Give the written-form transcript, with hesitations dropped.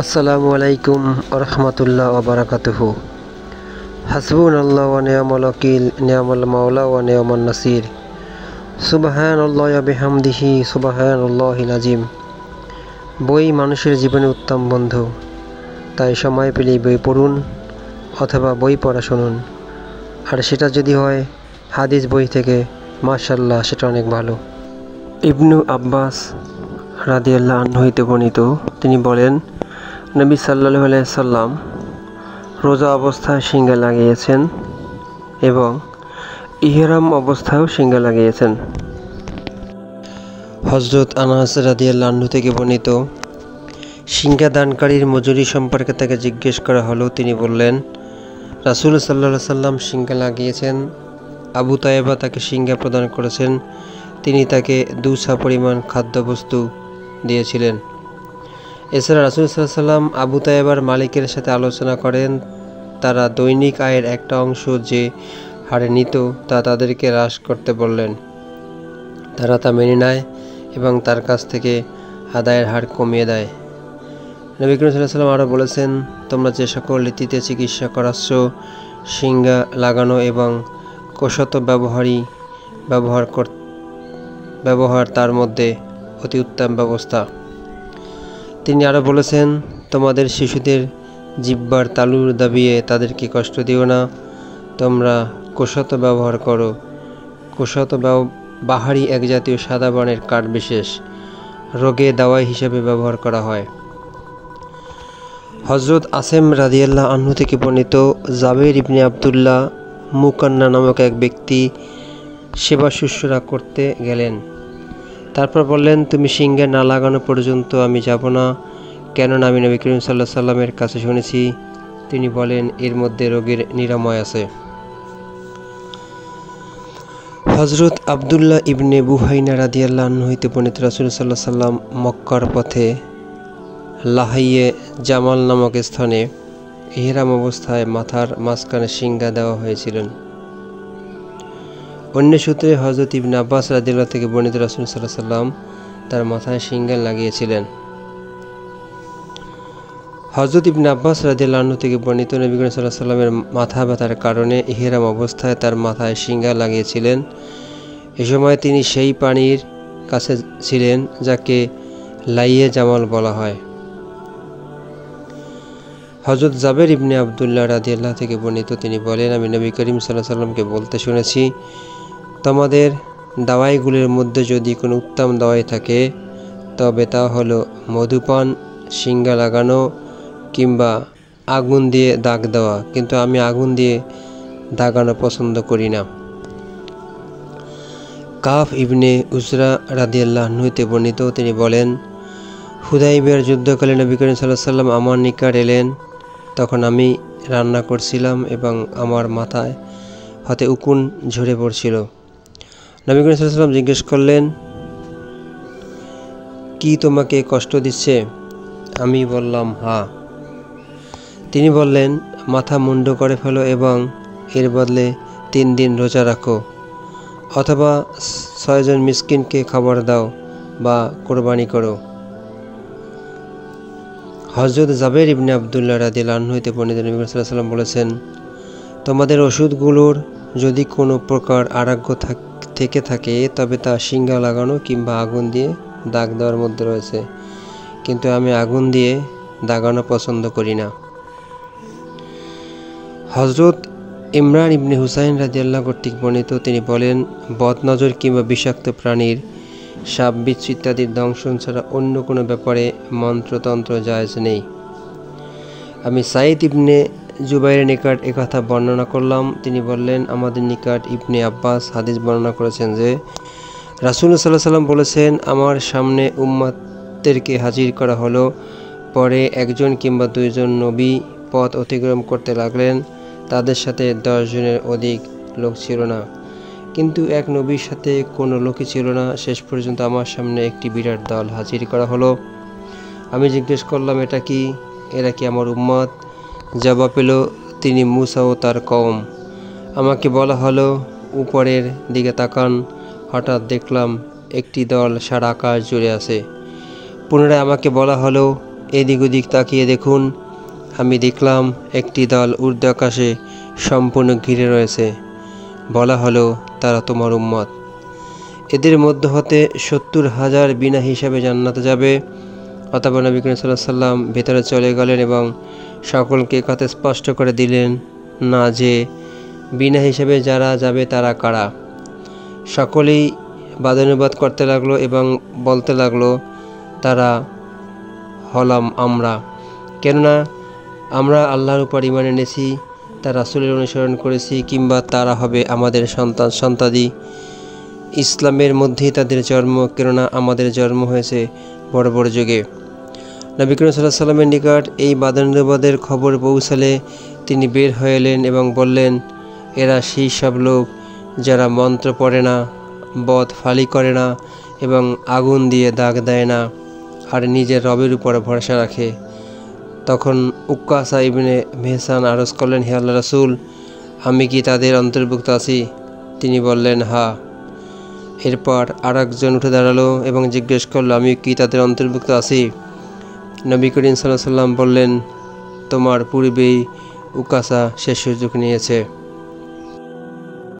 আসসালামু আলাইকুম রহমতুল্লাহ ওবরাকাতুহু। হাসবুনাল্লাহ ওয়া নি'মাল ওয়াকিল, নি'মাল মাওলা ওয়া নি'মান নাসির। সুবহানাল্লাহি ওয়া বিহামদিহি সুবহানাল্লাহিল আযীম। বই মানুষের জীবনে উত্তম বন্ধু, তাই সময় পেলেই বই পড়ুন অথবা বই পড়া শুনুন। আর সেটা যদি হয় হাদিস বই থেকে, মাশাআল্লাহ, সেটা অনেক ভালো। ইবনু আব্বাস রাদিয়াল্লাহু আনহু হইতে বর্ণিত, তিনি বলেন, নবী সাল্লাল্লাহু আলাইহি সাল্লাম রোজা অবস্থায় সিংহা লাগিয়েছেন এবং ইহরাম অবস্থায়ও সিংহা লাগিয়েছেন। হযরত আনাস রাদিয়াল্লাহু আনহু থেকে বর্ণিত, সিংহা দানকারীর মজুরি সম্পর্কে তাকে জিজ্ঞেস করা হলো। তিনি বললেন, রাসূল সাল্লাল্লাহু আলাইহি সাল্লাম সিংহা লাগিয়েছেন। আবু তায়েবা তাকে সিংহা প্রদান করেছেন। তিনি তাকে 2 সা পরিমাণ খাদ্যবস্তু দিয়েছিলেন। এছাড়া রাসূল সাল্লাল্লাহু আলাইহি সাল্লাম আবু তায়েবার মালিকের সাথে আলোচনা করেন। তারা দৈনিক আয়ের একটা অংশ যে হারে নিত তা তাদেরকে হ্রাস করতে বললেন। তারা তা মেনে নেয় এবং তার কাছ থেকে আদায়ের হার কমিয়ে দেয়। নবী করিম সাল্লাল্লাহু আলাইহি সাল্লাম আরও বলেছেন, তোমরা যে সকল রীতিতে চিকিৎসা করাচ্ছ, সিংহা লাগানো এবং কোষত ব্যবহার তার মধ্যে অতি উত্তম ব্যবস্থা। তিনি আরও বলেছেন, তোমাদের শিশুদের জিহ্বার তালুর দাবিয়ে তাদেরকে কষ্ট দিও না, তোমরা কোষত ব্যবহার করো। কোষত বাহারি এক জাতীয় সাদা বর্ণের কাঠ বিশেষ, রোগে দাওয়াই হিসেবে ব্যবহার করা হয়। হযরত আসেম রাদিয়াল্লাহু আনহু থেকে বর্ণিত, জাবের ইবনে আব্দুল্লাহ মুকান্না নামক এক ব্যক্তি সেবা শুশ্রূষা করতে গেলেন। তারপর বললেন, তুমি সিংহা না লাগানো পর্যন্ত আমি যাব না, কেননা আমি নবী করিম সাল্লাল্লাহু আলাইহি সাল্লামের কাছে শুনেছি তিনি বলেন, এর মধ্যে রোগের নিরাময় আছে। হযরত আব্দুল্লাহ ইবনে বুহাইনা রাদিয়াল্লাহু আনহু হইতে বর্ণিত, রাসূল সাল্লাল্লাহু আলাইহি সাল্লাম মক্কার পথে লাহাইয়ে জামাল নামক স্থানে ইহরাম অবস্থায় মাথার মাঝখানে সিংহা দেওয়া হয়েছিলেন। অন্য সূত্রে হযরত ইবনে আব্বাস রাদিয়াল্লাহু থেকে বর্ণিত, রাসূল সাল্লাল্লাহু আলাইহি সাল্লাম তার মাথায় সিংহা লাগিয়েছিলেন। হযরত ইবনে আব্বাস রাদিয়াল্লাহু আনহু থেকে বর্ণিত, নবী করিম সাল্লাল্লাহু আলাইহি সাল্লামের মাথা ব্যথার কারণে ইহরাম অবস্থায় তার মাথায় সিংহা লাগিয়েছিলেন। এ সময় তিনি সেই পানির কাছে ছিলেন যাকে লাইয়ে জামাল বলা হয়। হযরত জাবের ইবনে আব্দুল্লাহ রাদিয়াল্লাহু থেকে বর্ণিত, তিনি বলেন, আমি নবী করিম সাল্লাল্লাহু আলাইহি সাল্লামকে বলতে শুনেছি, তোমাদের দাওয়াইগুলির মধ্যে যদি কোনো উত্তম দাওয়াই থাকে তবে তা হলো মধুপান, সিংহা লাগানো কিংবা আগুন দিয়ে দাগ দেওয়া, কিন্তু আমি আগুন দিয়ে দাগানো পছন্দ করি না। কাফ ইবনে উজরা রাদিয়াল্লাহু আনহু হতে বর্ণিত, তিনি বলেন, হুদাইবিয়ার যুদ্ধকালে নবী করিম সাল্লাল্লাহু আলাইহি সাল্লাম আমার নিকট এলেন। তখন আমি রান্না করছিলাম এবং আমার মাথায় হতে উকুন ঝরে পড়ছিল। নবী করিম সাল্লাল্লাহু আলাইহি সাল্লাম জিজ্ঞেস করলেন, কি তোমাকে কষ্ট দিচ্ছে? আমি বললাম, হ্যাঁ। তিনি বললেন, মাথা মুন্ড করে ফেলো এবং এর বদলে 3 দিন রোজা রাখো, অথবা 6 জন মিসকিনকে খাবার দাও বা কোরবানি করো। হযরত জাবের ইবনে আব্দুল্লাহ রাদিয়াল্লাহু আনহু হতে বর্ণিত, নবী সাল্লাল্লাহু আলাইহি সাল্লাম বলেছেন, তোমাদের ওষুধগুলোর যদি কোনো প্রকার আরোগ্য থেকে থাকে তবে তা সিংহা লাগানো কিংবা আগুন দিয়ে দাগ দেওয়ার মধ্যে রয়েছে, কিন্তু আমি আগুন দিয়ে দাগানো পছন্দ করি না। হযরত ইমরান ইবনে হুসাইন রাদিয়াল্লাহু কর্তৃক বর্ণিত, তিনি বলেন, বদনজর কিংবা বিষাক্ত প্রাণীর সাপ, বিচ্ছু ইত্যাদির দংশন ছাড়া অন্য কোনো ব্যাপারে মন্ত্রতন্ত্র জায়েজ নেই। আমি সাঈদ ইবনে জুবাইরের নিকট একথা বর্ণনা করলাম। তিনি বললেন, আমাদের নিকট ইবনে আব্বাস হাদিস বর্ণনা করেছেন যে রাসূল সাল্লাল্লাহু আলাইহি সাল্লাম বলেছেন, আমার সামনে উম্মতদেরকে হাজির করা হলো। পরে 1 জন কিংবা 2 জন নবী পথ অতিক্রম করতে লাগলেন। তাদের সাথে 10 জনের অধিক লোক ছিল না, কিন্তু এক নবীর সাথে কোনো লোকই ছিল না। শেষ পর্যন্ত আমার সামনে একটি বিরাট দল হাজির করা হলো। আমি জিজ্ঞেস করলাম, এটা কি? এরা কি আমার উম্মত? জবাব পেল, তিনি মূসা ও তার কওম। আমাকে বলা হলো, উপরের দিকে তাকান। হঠাৎ দেখলাম একটি দল সারা আকাশ জুড়ে আছে। পুনরায় আমাকে বলা হলো, এদিক ওদিক তাকিয়ে দেখুন, আমি দেখলাম একটি দল ঊর্ধ্ব আকাশে সম্পূর্ণ ঘিরে রয়েছে। বলা হলো, তারা তোমার উম্মত। এদের মধ্য হতে 70,000 বিনা হিসাবে জান্নাতে যাবে। অতঃপর নবী করিম সাল্লাল্লাহু আলাইহি ওয়াসাল্লাম ভেতরে চলে গেলেন এবং সকলকে কথা স্পষ্ট করে দিলেন না যে বিনা হিসাবে যারা যাবে তারা কারা। সকলেই বাদানুবাদ করতে লাগলো এবং বলতে লাগলো, তারা হলাম আমরা, কেননা আমরা আল্লাহর উপর ঈমান এনেছি, তার রাসূলের অনুসরণ করেছি, কিংবা তারা হবে আমাদের সন্তানাদি। ইসলামের মধ্যেই তাদের জন্ম, কেননা আমাদের জন্ম হয়েছে বড় বড় যুগে। নবী করিম সাল্লাল্লাহু আলাইহি ওয়াসাল্লামের নিকট এই বাদানুবাদের খবর পৌঁছালে তিনি বের হয়ে এলেন এবং বললেন, এরা সেই সব লোক যারা মন্ত্র পড়ে না, বদ ফালি করে না এবং আগুন দিয়ে দাগ দেয় না, আর নিজের রবের উপর ভরসা রাখে। তখন উক্কাসা ইবনে মেহসান আরজ করলেন, হে আল্লাহর রাসূল, আমি কি তাদের অন্তর্ভুক্ত আছি? তিনি বললেন, হ্যাঁ। এরপর আরেকজন উঠে দাঁড়ালো এবং জিজ্ঞেস করলো, আমি কি তাদের অন্তর্ভুক্ত আছি? নবী করিম সাল্লাল্লাহু আলাইহি ওয়াসাল্লাম বললেন, তোমার পূর্বেই উকাসা সে সুযোগ নিয়েছে।